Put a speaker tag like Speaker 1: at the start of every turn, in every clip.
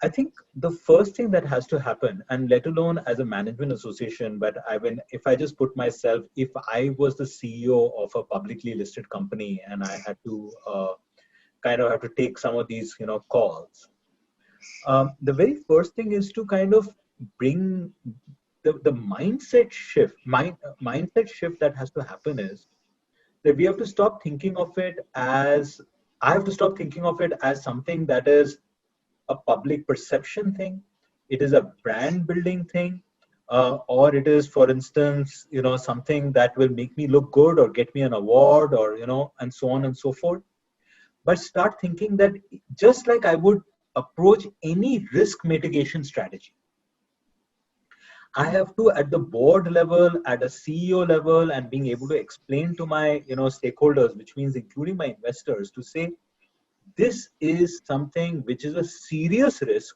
Speaker 1: I think the first thing that has to happen, and let alone as a management association, but if I just put myself, if I was the CEO of a publicly listed company and I had to kind of have to take some of these, calls, the very first thing is to kind of bring the mindset shift that has to happen is that we have to stop thinking of it as, I have to stop thinking of it as something that is a public perception thing, it is a brand building thing, or it is, for instance, something that will make me look good or get me an award, or and so on and so forth. But start thinking that just like I would approach any risk mitigation strategy, I have to, at the board level, at a CEO level, and being able to explain to my stakeholders, which means including my investors, to say this is something which is a serious risk,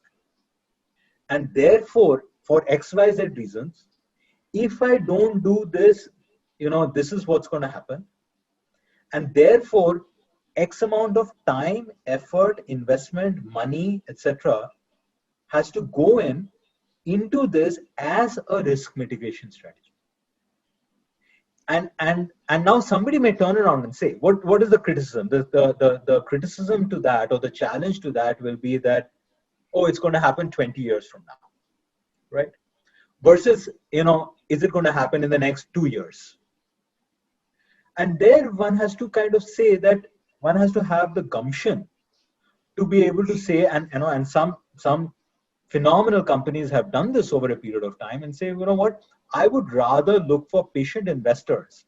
Speaker 1: and therefore for XYZ reasons, if I don't do this, this is what's going to happen, and therefore X amount of time, effort, investment, money, etc. has to go into this as a risk mitigation strategy. And now somebody may turn around and say, what is the criticism? The criticism to that, or the challenge to that, will be that, oh, it's going to happen 20 years from now, right? Versus, is it going to happen in the next 2 years? And there one has to kind of say that one has to have the gumption to be able to say, and some phenomenal companies have done this over a period of time, and say, you know what, I would rather look for patient investors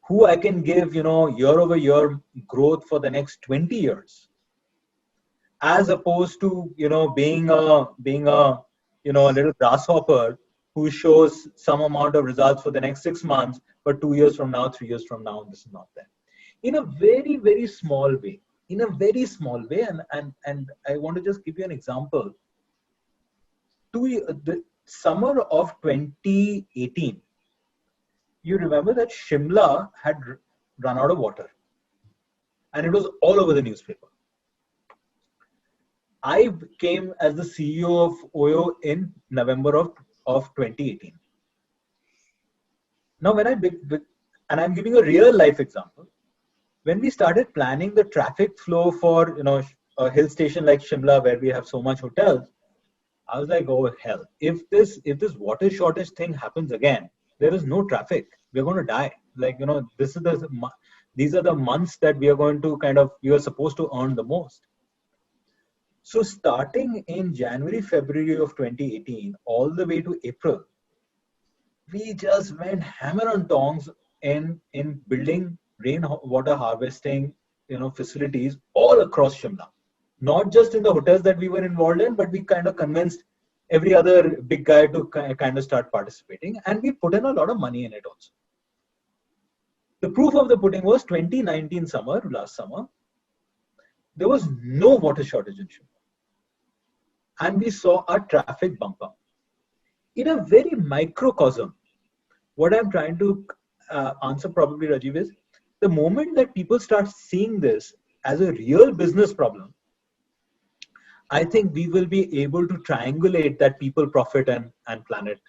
Speaker 1: who I can give, year over year growth for the next 20 years, as opposed to, being a little grasshopper who shows some amount of results for the next 6 months, but 2 years from now, 3 years from now, this is not there. In a very, very small way. And I want to just give you an example. The summer of 2018, you remember that Shimla had run out of water, and it was all over the newspaper. I came as the CEO of OYO in November of 2018. Now, and I'm giving a real life example. When we started planning the traffic flow for, a hill station like Shimla, where we have so much hotels, I was like, oh hell, if this water shortage thing happens again, there is no traffic. We're going to die. Like, these are the months that we are supposed to earn the most. So starting in January, February of 2018, all the way to April, we just went hammer and tongs in building rainwater harvesting, facilities all across Shimla. Not just in the hotels that we were involved in, but we kind of convinced every other big guy to kind of start participating, and we put in a lot of money in it also. The proof of the pudding was 2019 last summer, there was no water shortage in Shimla. And we saw a traffic bump up. In a very microcosm, what I'm trying to answer probably, Rajiv, is the moment that people start seeing this as a real business problem, I think we will be able to triangulate that people, profit, and planet